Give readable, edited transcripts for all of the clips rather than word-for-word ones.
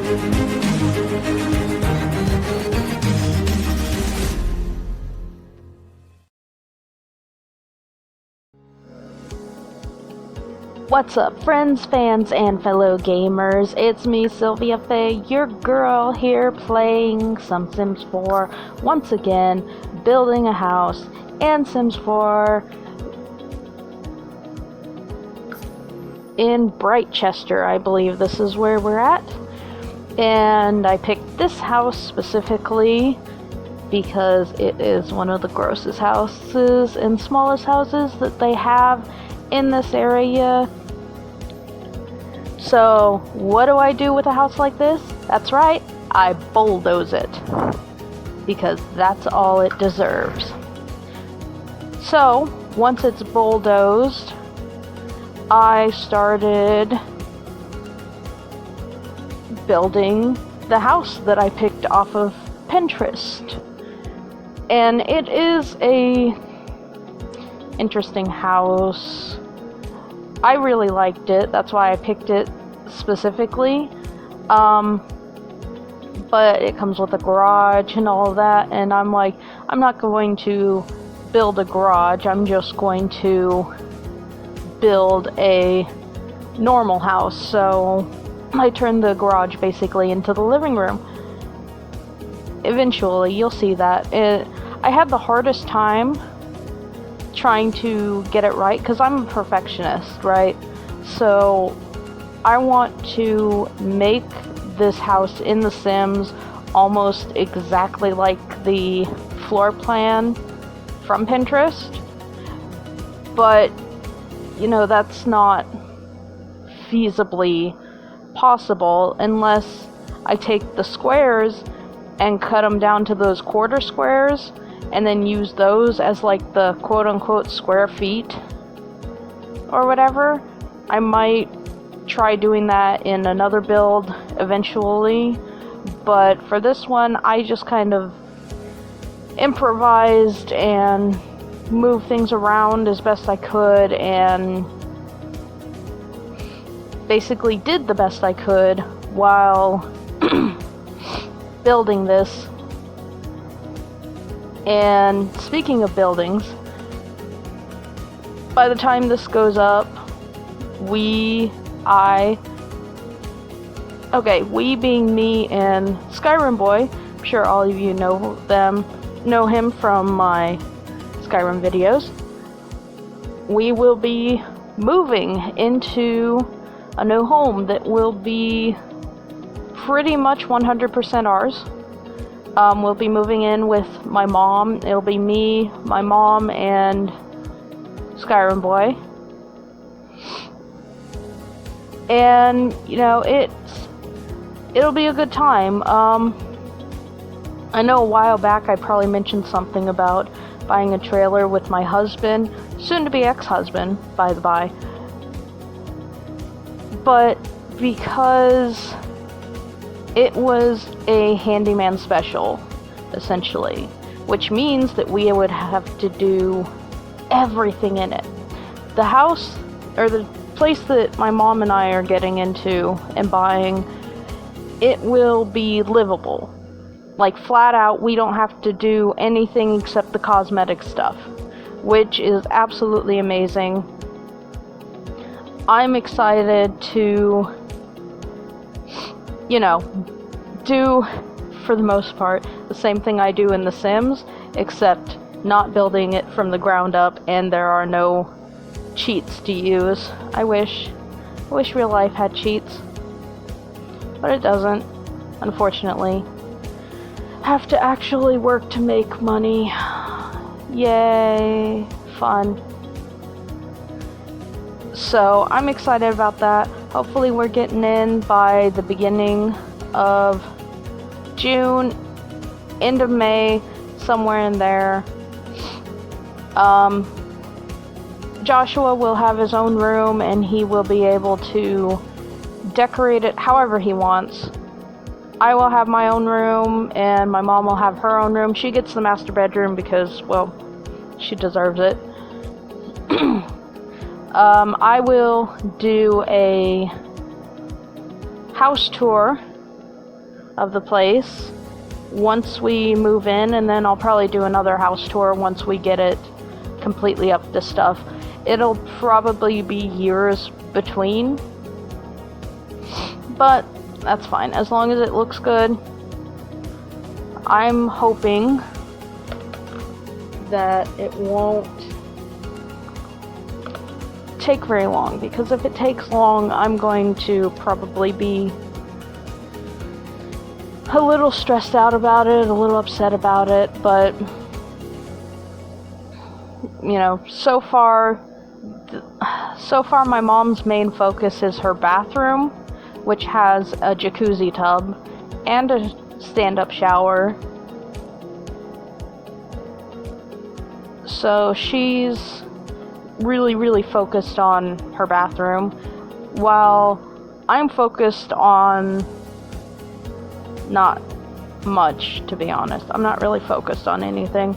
What's up, friends, fans, and fellow gamers? It's me, SylviaFey, your girl here playing some Sims 4, once again, building a house, and Sims 4 in Brightchester, I believe this is where we're at. And I picked this house specifically because it is one of the grossest houses and smallest houses that they have in this area. So what do I do with a house like this? That's right, I bulldoze it, because that's all it deserves. So once it's bulldozed, I started building the house that I picked off of Pintrest. And it is a interesting house. I really liked it, that's why I picked it specifically. But it comes with a garage and all that, and I'm like, I'm not going to build a garage, I'm just going to build a normal house. So I turned the garage basically into the living room. Eventually, you'll see that. I had the hardest time trying to get it right, because I'm a perfectionist, right? So I want to make this house in The Sims almost exactly like the floor plan from Pinterest, but you know, that's not feasibly possible unless I take the squares and cut them down to those quarter squares and then use those as like the quote-unquote square feet or whatever. I might try doing that in another build eventually, but for this one I just kind of improvised and moved things around as best I could and basically did the best I could while building this. And speaking of buildings, by the time this goes up, we being me and Skyrim Boy, I'm sure all of you know him from my Skyrim videos, we will be moving into a new home that will be pretty much 100% ours. We'll be moving in with my mom. It'll be me, my mom, and Skyrim Boy. And, you know, it'll be a good time. I know a while back I probably mentioned something about buying a trailer with my husband, soon-to-be ex-husband, by the by. But because it was a handyman special, essentially, which means that we would have to do everything in it. The house, or the place that my mom and I are getting into and buying, it will be livable. Like, flat out, we don't have to do anything except the cosmetic stuff, which is absolutely amazing. I'm excited to, you know, do, for the most part, the same thing I do in The Sims, except not building it from the ground up, and there are no cheats to use. I wish real life had cheats, but it doesn't, unfortunately. Have to actually work to make money. Yay, fun. So I'm excited about that. Hopefully we're getting in by the beginning of June, end of May, somewhere in there. Joshua will have his own room and he will be able to decorate it however he wants. I will have my own room and my mom will have her own room. She gets the master bedroom because, well, she deserves it. I will do a house tour of the place once we move in, and then I'll probably do another house tour once we get it completely up to stuff. It'll probably be years between, but that's fine as long as it looks good. I'm hoping that it won't take very long, because if it takes long, I'm going to probably be a little stressed out about it, a little upset about it, but you know, so far my mom's main focus is her bathroom, which has a jacuzzi tub and a stand-up shower. So she's really focused on her bathroom, while I'm focused on not much, to be honest. I'm not really focused on anything.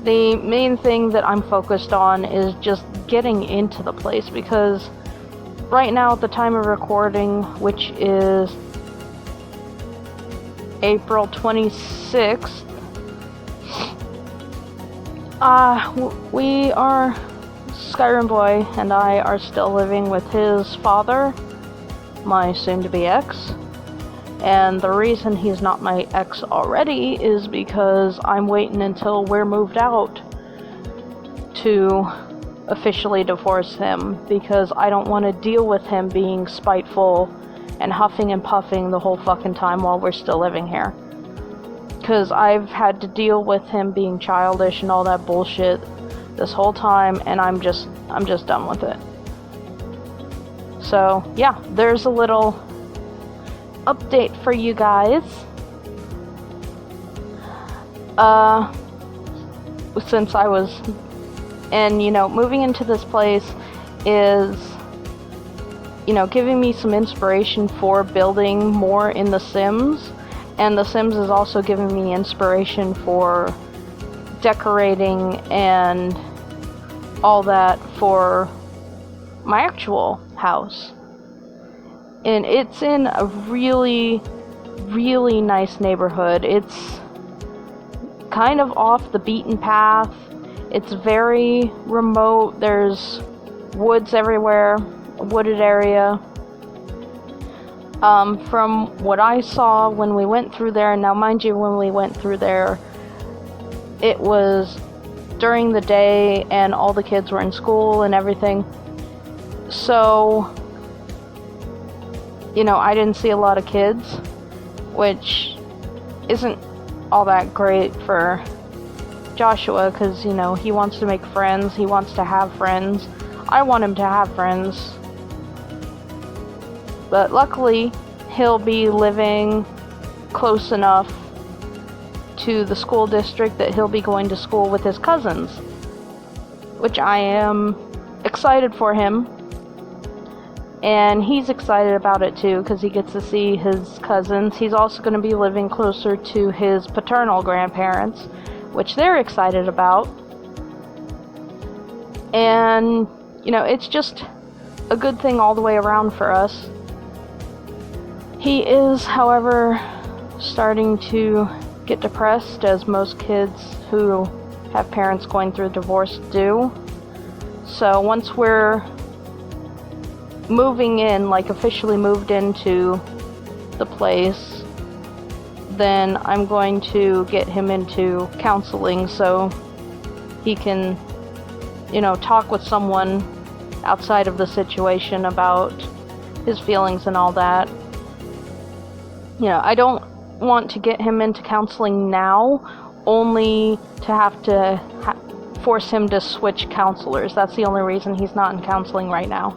The main thing that I'm focused on is just getting into the place, because right now at the time of recording, which is April 26th, Skyrim Boy and I are still living with his father, my soon-to-be ex. And the reason he's not my ex already is because I'm waiting until we're moved out to officially divorce him, because I don't want to deal with him being spiteful and huffing and puffing the whole fucking time while we're still living here. Because I've had to deal with him being childish and all that bullshit this whole time, and I'm just done with it. So yeah, there's a little update for you guys. Since I was, and you know, moving into this place is, you know, giving me some inspiration for building more in The Sims, and The Sims is also giving me inspiration for decorating and all that for my actual house. And it's in a really nice neighborhood. It's kind of off the beaten path. It's very remote. There's woods everywhere, a wooded area. From what I saw when we went through there, now mind you, when we went through there, it was during the day and all the kids were in school and everything. So, you know, I didn't see a lot of kids, which isn't all that great for Joshua, because, you know, he wants to make friends, he wants to have friends. I want him to have friends. But luckily, he'll be living close enough to the school district that he'll be going to school with his cousins, which I am excited for him. And he's excited about it too, because he gets to see his cousins. He's also going to be living closer to his paternal grandparents, which they're excited about. And, you know, it's just a good thing all the way around for us. He is, however, starting to get depressed, as most kids who have parents going through divorce do. So once we're moving in, like officially moved into the place, then I'm going to get him into counseling so he can, you know, talk with someone outside of the situation about his feelings and all that. You know, I don't want to get him into counseling now, only to have to force him to switch counselors. That's the only reason he's not in counseling right now.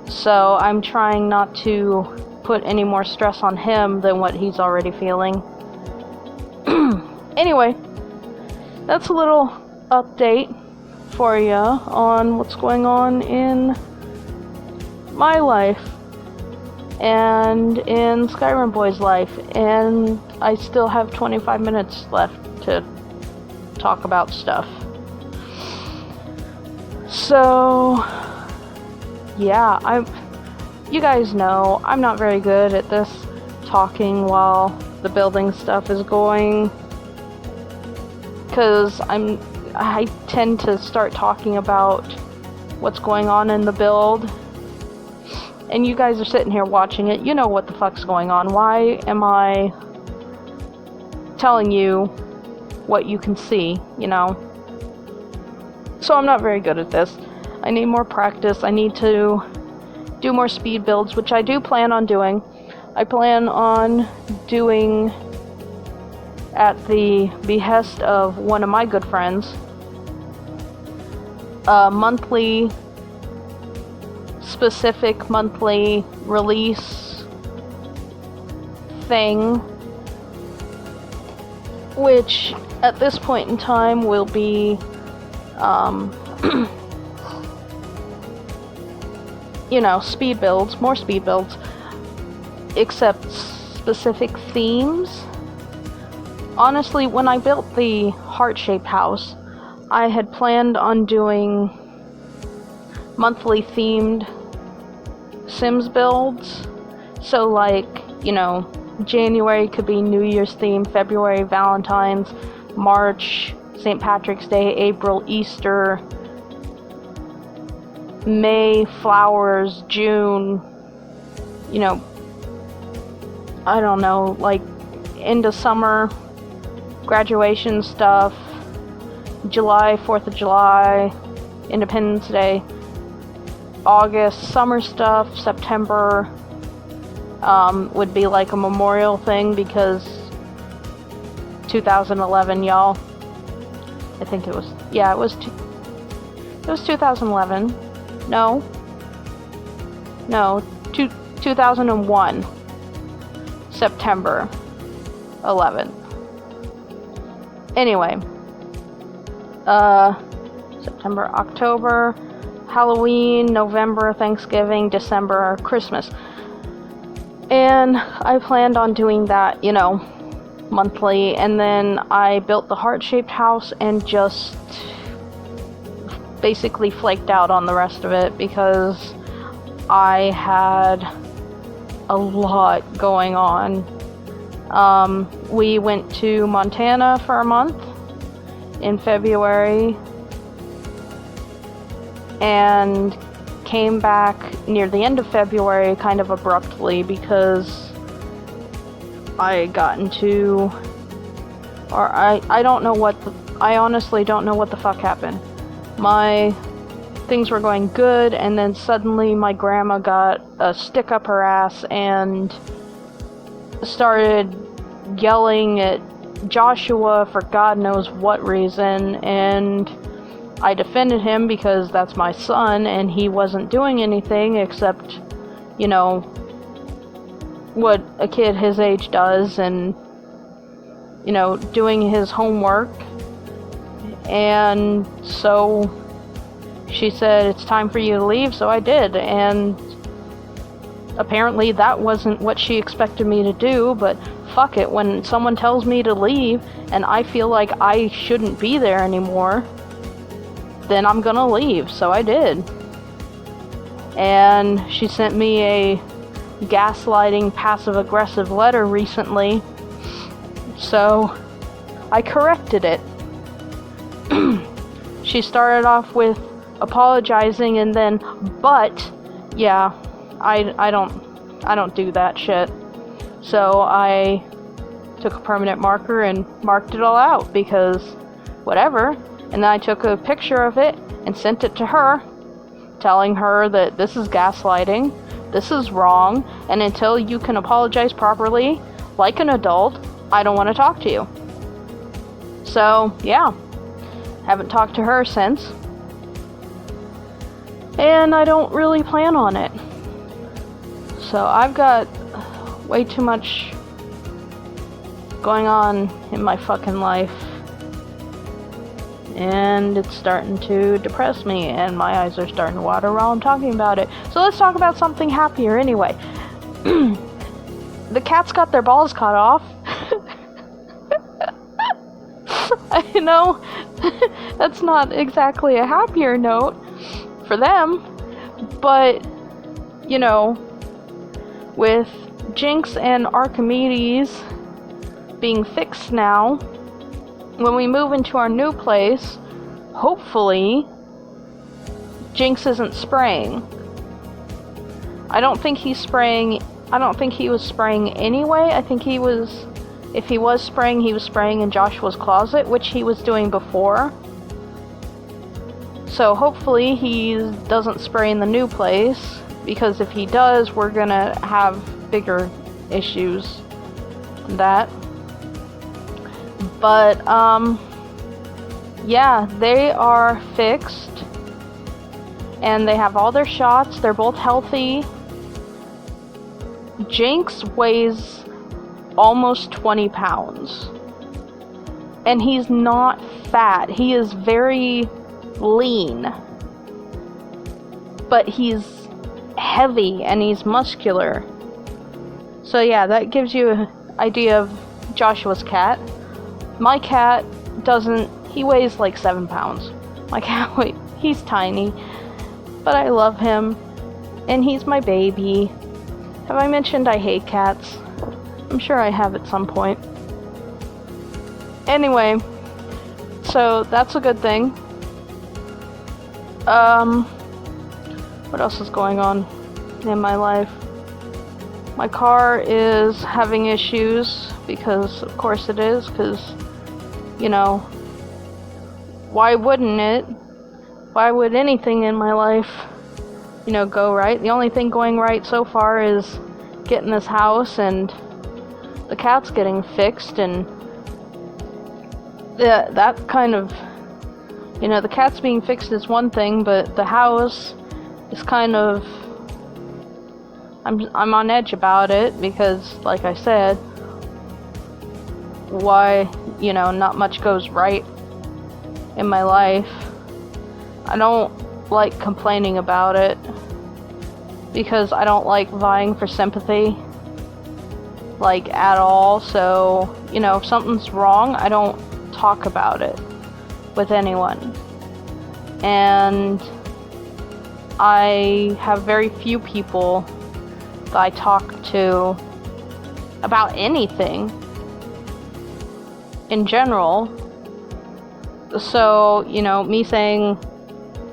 So I'm trying not to put any more stress on him than what he's already feeling. Anyway, that's a little update for you on what's going on in my life and in Skyrim Boy's life, and I still have 25 minutes left to talk about stuff. So, yeah, you guys know I'm not very good at this, talking while the building stuff is going, because I tend to start talking about what's going on in the build, and you guys are sitting here watching it. You know what the fuck's going on. Why am I telling you what you can see, you know? So I'm not very good at this. I need more practice. I need to do more speed builds, which I do plan on doing. I plan on doing, at the behest of one of my good friends, a specific monthly release thing, which at this point in time will be you know, speed builds, more speed builds, except specific themes. Honestly, when I built the heart-shaped house, I had planned on doing monthly themed Sims builds. So like, you know, January could be New Year's theme, February Valentine's, March St. Patrick's Day, April Easter, May flowers, June, you know, I don't know, like into summer graduation stuff, July, 4th of July, Independence Day, August, summer stuff, September would be like a memorial thing because 2011, y'all. I think it was, yeah, it was 2011. No, 2001, September 11th. Anyway, September, October, Halloween, November, Thanksgiving, December, Christmas. And I planned on doing that, you know, monthly, and then I built the heart-shaped house and just basically flaked out on the rest of it because I had a lot going on. We went to Montana for a month in February and came back near the end of February kind of abruptly because I got into, or I don't know what, I honestly don't know what the fuck happened. My things were going good, and then suddenly my grandma got a stick up her ass and started yelling at Joshua for God knows what reason, and I defended him because that's my son and he wasn't doing anything except, you know, what a kid his age does, and, you know, doing his homework. And so she said, it's time for you to leave, so I did, and apparently that wasn't what she expected me to do, but fuck it, when someone tells me to leave and I feel like I shouldn't be there anymore, then I'm gonna leave, so I did. And she sent me a gaslighting passive-aggressive letter recently, so I corrected it. She started off with apologizing and then, but, yeah, I don't do that shit. So I took a permanent marker and marked it all out because whatever. And then I took a picture of it and sent it to her, telling her that this is gaslighting, this is wrong, and until you can apologize properly, like an adult, I don't want to talk to you. So, yeah. Haven't talked to her since. And I don't really plan on it. So I've got way too much going on in my fucking life. And it's starting to depress me, and my eyes are starting to water while I'm talking about it. So let's talk about something happier anyway. The cats got their balls cut off. I know that's not exactly a happier note for them, but, you know, with Jinx and Archimedes being fixed now, when we move into our new place, hopefully Jinx isn't spraying. I don't think he was spraying anyway. I think if he was spraying, he was spraying in Joshua's closet, which he was doing before. So hopefully he doesn't spray in the new place, because if he does, we're gonna have bigger issues than that. But, yeah, they are fixed, and they have all their shots. They're both healthy. Jinx weighs almost 20 pounds, and he's not fat. He is very lean, but he's heavy and he's muscular. So yeah, that gives you an idea of Joshua's cat. My cat he weighs like 7 pounds. My cat he's tiny, but I love him, and he's my baby. Have I mentioned I hate cats? I'm sure I have at some point. Anyway, so that's a good thing. What else is going on in my life? My car is having issues, because of course it is, because, you know, why wouldn't it? Why would anything in my life, you know, go right? The only thing going right so far is getting this house and the cat's getting fixed, and that kind of, you know, the cat's being fixed is one thing, but the house is kind of, I'm on edge about it, because like I said, why, you know, not much goes right in my life. I don't like complaining about it, because I don't like vying for sympathy, like, at all. So, you know, if something's wrong, I don't talk about it with anyone. And I have very few people that I talk to about anything in general. So, you know, me saying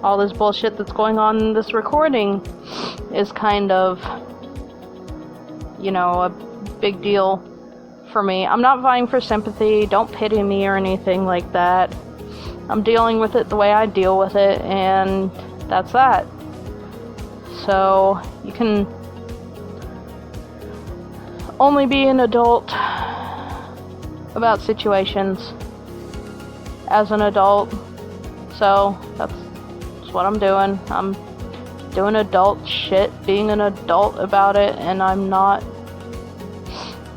all this bullshit that's going on in this recording is kind of, you know, a big deal for me. I'm not vying for sympathy. Don't pity me or anything like that. I'm dealing with it the way I deal with it, and that's that. So, you can only be an adult about situations as an adult. So, that's what I'm doing. I'm doing adult shit, being an adult about it, and I'm not,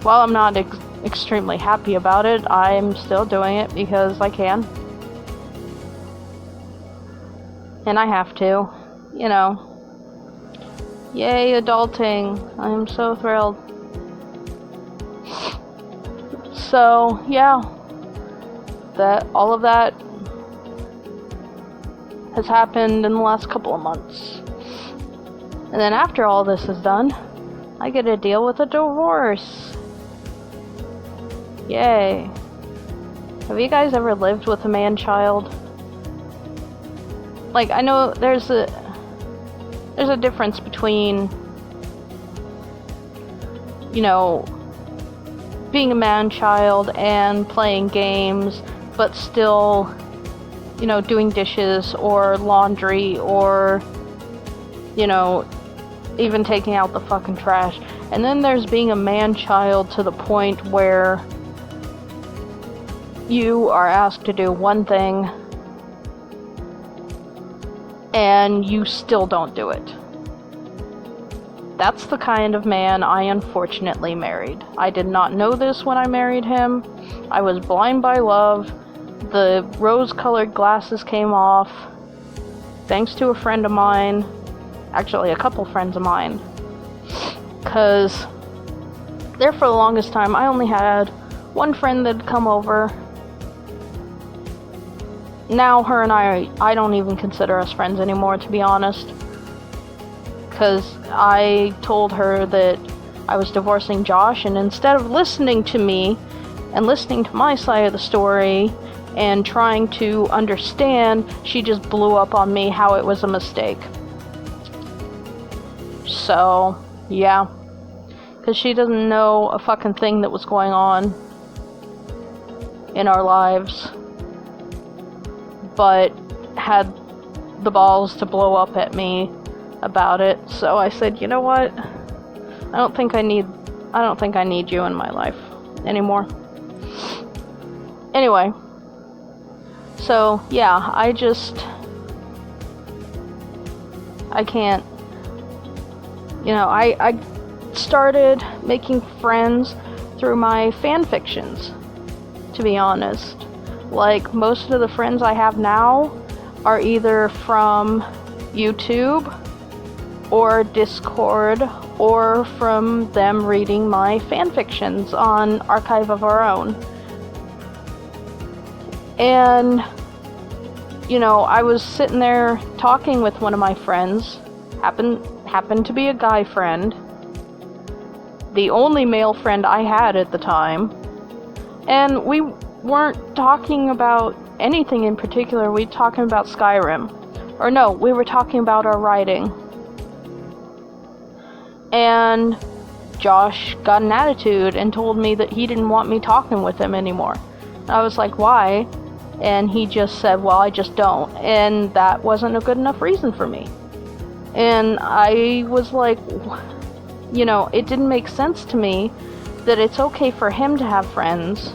while I'm not extremely happy about it, I'm still doing it because I can. And I have to, you know. Yay, adulting. I am so thrilled. So, yeah. All of that has happened in the last couple of months. And then after all this is done, I get to deal with a divorce. Yay. Have you guys ever lived with a man-child? Like, I know there's a difference between, you know, being a man-child and playing games, but still, you know, doing dishes or laundry or, you know, even taking out the fucking trash. And then there's being a man-child to the point where you are asked to do one thing and you still don't do it. That's the kind of man I unfortunately married. I did not know this when I married him. I was blind by love. The rose-colored glasses came off thanks to a friend of mine. Actually, a couple friends of mine. Because there for the longest time, I only had one friend that'd come over. Now her and I don't even consider us friends anymore, to be honest. Because I told her that I was divorcing Josh, and instead of listening to me and listening to my side of the story and trying to understand, she just blew up on me how it was a mistake. So, yeah. Because she doesn't know a fucking thing that was going on in our lives, but had the balls to blow up at me about it. So I said, you know what? I don't think I need you in my life anymore. Anyway. So, yeah, I can't, I started making friends through my fan fictions, to be honest. Like, most of the friends I have now are either from YouTube or Discord or from them reading my fan fictions on Archive of Our Own. And, I was sitting there talking with one of my friends, happened to be a guy friend, the only male friend I had at the time, and we weren't talking about anything in particular. We were talking about Skyrim. Or no, we were talking about our writing. And Josh got an attitude and told me that he didn't want me talking with him anymore. And I was like, why? And he just said, well, I just don't. And that wasn't a good enough reason for me. And I was like, it didn't make sense to me that it's okay for him to have friends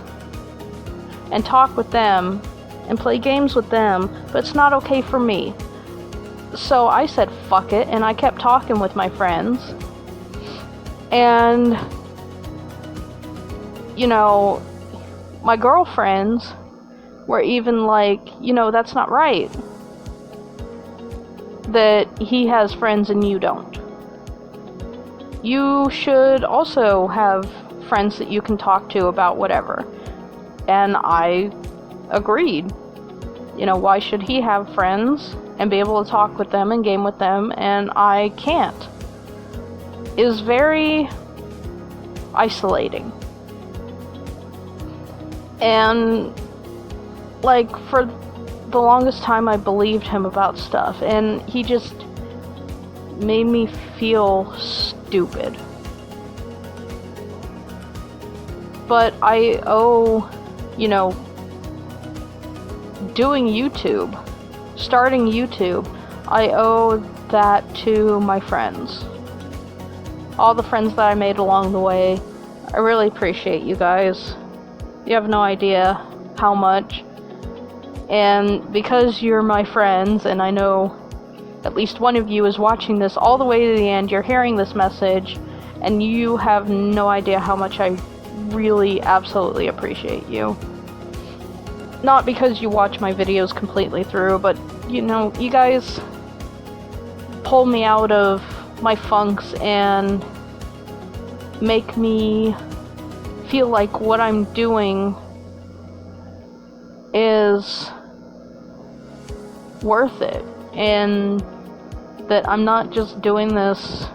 and talk with them and play games with them, but it's not okay for me. So I said, fuck it, and I kept talking with my friends. And, my girlfriends were even like, that's not right. That he has friends and you don't. You should also have friends that you can talk to about whatever. And I agreed. Why should he have friends and be able to talk with them and game with them and I can't? It was very isolating. And, for the longest time I believed him about stuff, and he just made me feel stupid. But I owe, doing YouTube, starting YouTube, I owe that to my friends. All the friends that I made along the way. I really appreciate you guys. You have no idea how much. And because you're my friends, and I know at least one of you is watching this all the way to the end, you're hearing this message, and you have no idea how much I really absolutely appreciate you. Not because you watch my videos completely through, but, you guys pull me out of my funks and make me feel like what I'm doing is worth it, and that I'm not just doing this,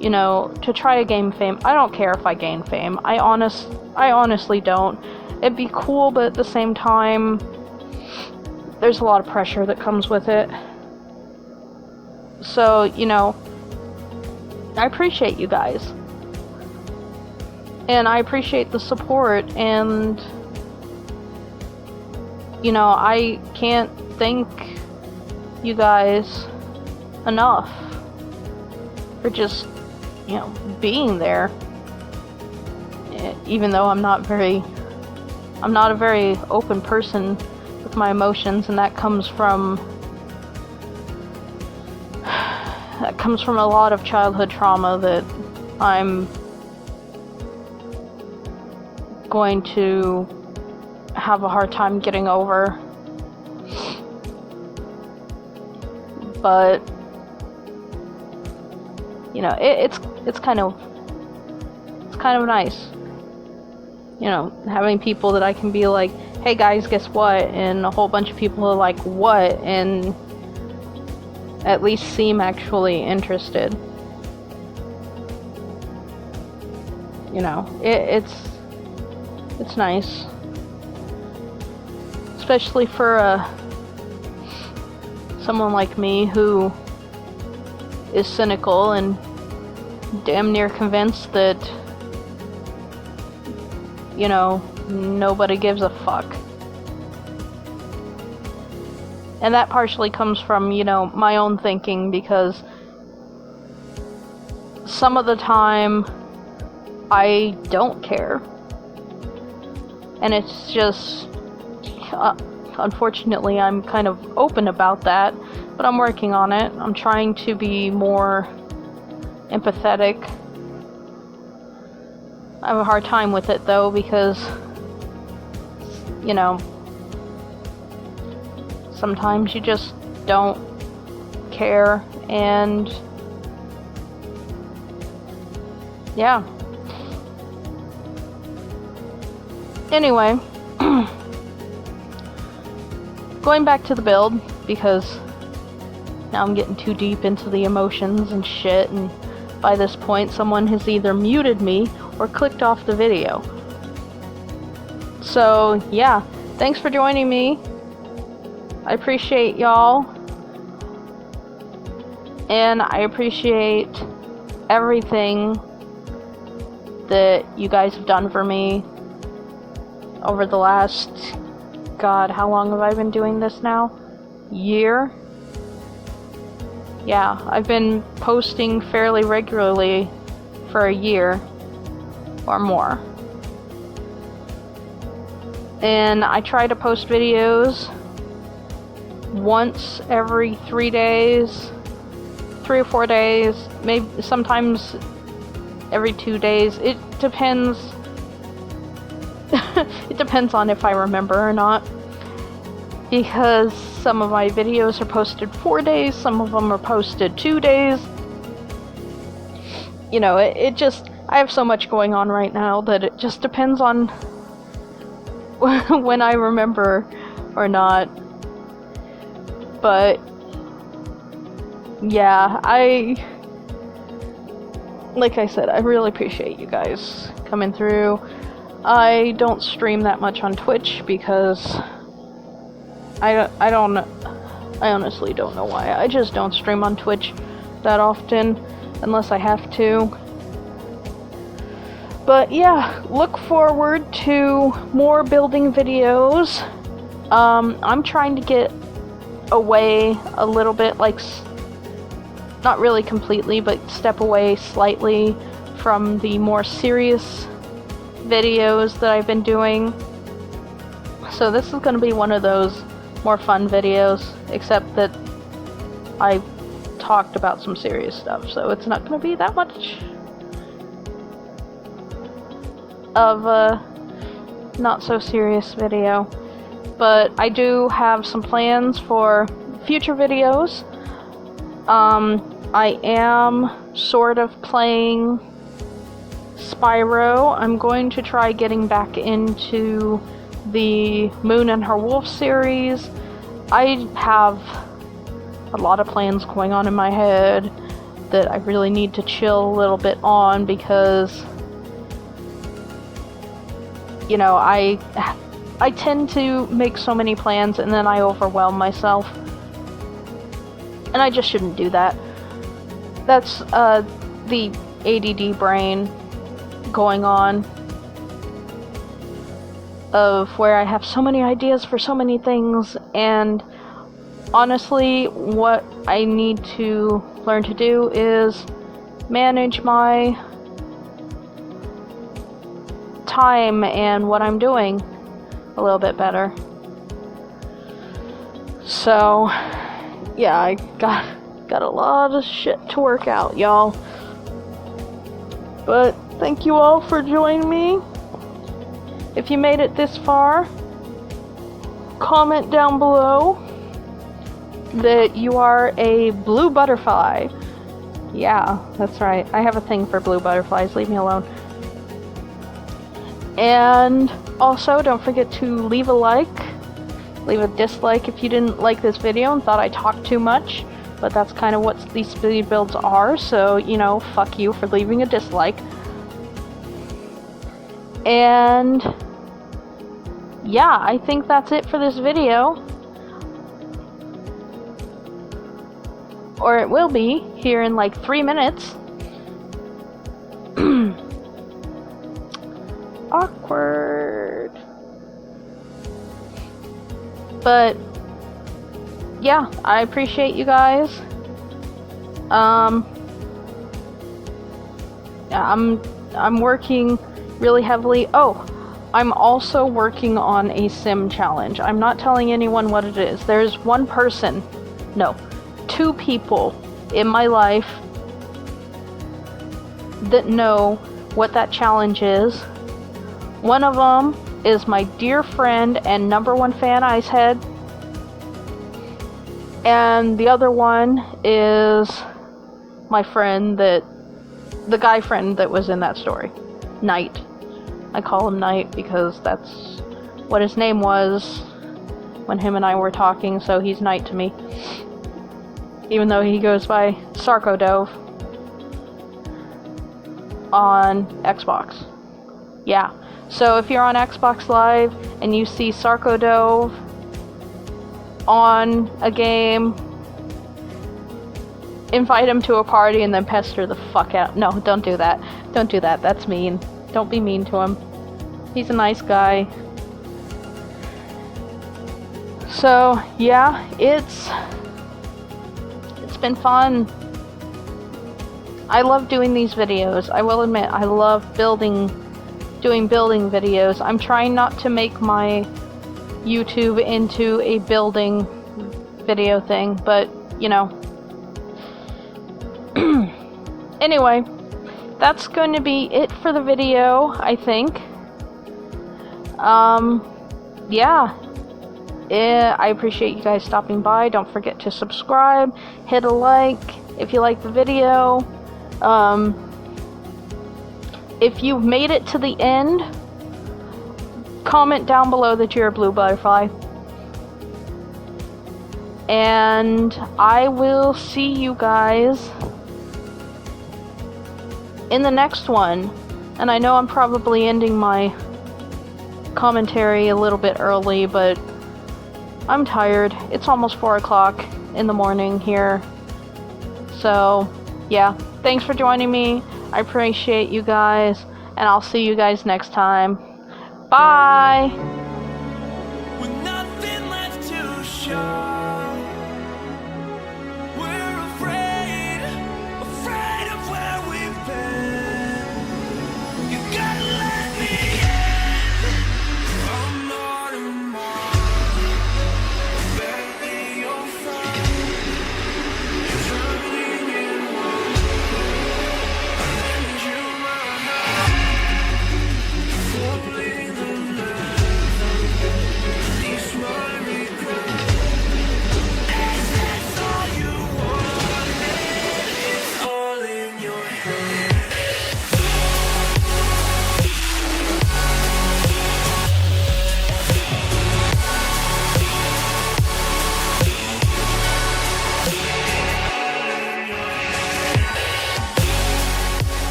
to try to gain fame. I don't care if I gain fame. I honestly don't. It'd be cool, but at the same time, there's a lot of pressure that comes with it. So, I appreciate you guys. And I appreciate the support, and, I can't thank you guys enough for just, being there. Even though I'm not a very open person with my emotions, and that comes from a lot of childhood trauma that I'm going to have a hard time getting over. But it's kind of nice, having people that I can be like, hey guys, guess what? And a whole bunch of people are like, what? And at least seem actually interested. you know, it's nice. Especially for someone like me who is cynical and damn near convinced that, you know, nobody gives a fuck. And that partially comes from, you know, my own thinking, because some of the time I don't care. And it's just, unfortunately, I'm kind of open about that, but I'm working on it. I'm trying to be more empathetic. I have a hard time with it, though, because, you know, sometimes you just don't care, and yeah. Anyway, going back to the build, because now I'm getting too deep into the emotions and shit, and by this point someone has either muted me or clicked off the video. So yeah, thanks for joining me. I appreciate y'all, and I appreciate everything that you guys have done for me over the last, God, how long have I been doing this now? Year? Yeah, I've been posting fairly regularly for a year or more. And I try to post videos once every 3 days, 3 or 4 days, maybe sometimes every 2 days. It depends. It depends on if I remember or not, because some of my videos are posted 4 days, some of them are posted 2 days. You know, it just, I have so much going on right now that it just depends on when I remember or not. But yeah, like I said, I really appreciate you guys coming through. I don't stream that much on Twitch because I honestly don't know why. I just don't stream on Twitch that often unless I have to. But yeah, look forward to more building videos. I'm trying to get away a little bit, like, not really completely, but step away slightly from the more serious videos that I've been doing. So this is going to be one of those more fun videos, except that I talked about some serious stuff, so it's not going to be that much of a not so serious video. But I do have some plans for future videos. I am sort of playing Spyro. I'm going to try getting back into the Moon and Her Wolf series. I have a lot of plans going on in my head that I really need to chill a little bit on, because, you know, I tend to make so many plans and then I overwhelm myself. And I just shouldn't do that. That's the ADD brain going on, of where I have so many ideas for so many things, and honestly, what I need to learn to do is manage my time and what I'm doing a little bit better. So yeah, I got a lot of shit to work out, y'all. But thank you all for joining me. If you made it this far, comment down below that you are a blue butterfly. Yeah, that's right. I have a thing for blue butterflies. Leave me alone. And also, don't forget to leave a like. Leave a dislike if you didn't like this video and thought I talked too much. But that's kind of what these speed builds are, so, you know, fuck you for leaving a dislike. And yeah, I think that's it for this video. Or it will be here in like 3 minutes. Awkward. But yeah, I appreciate you guys. I'm working really heavily. Oh, I'm also working on a sim challenge. I'm not telling anyone what it is. There's one person, no, 2 people in my life that know what that challenge is. One of them is my dear friend and #1 fan, Icehead. And the other one is my friend the guy friend that was in that story. Knight. I call him Knight because that's what his name was when him and I were talking, so he's Knight to me. Even though he goes by Sarkodove on Xbox. Yeah. So if you're on Xbox Live and you see Sarkodove on a game, invite him to a party and then pester the fuck out. No, don't do that. Don't do that. That's mean. Don't be mean to him. He's a nice guy. So, yeah, it's been fun. I love doing these videos. I will admit, I love doing building videos. I'm trying not to make my YouTube into a building video thing, but, you know. Anyway, that's going to be it for the video, I think. Yeah. I appreciate you guys stopping by. Don't forget to subscribe, hit a like if you like the video. If you've made it to the end, comment down below that you're a blue butterfly. And I will see you guys in the next one. And I know I'm probably ending my commentary a little bit early, but I'm tired. It's almost 4 o'clock in the morning here. So, yeah. Thanks for joining me. I appreciate you guys. And I'll see you guys next time. Bye!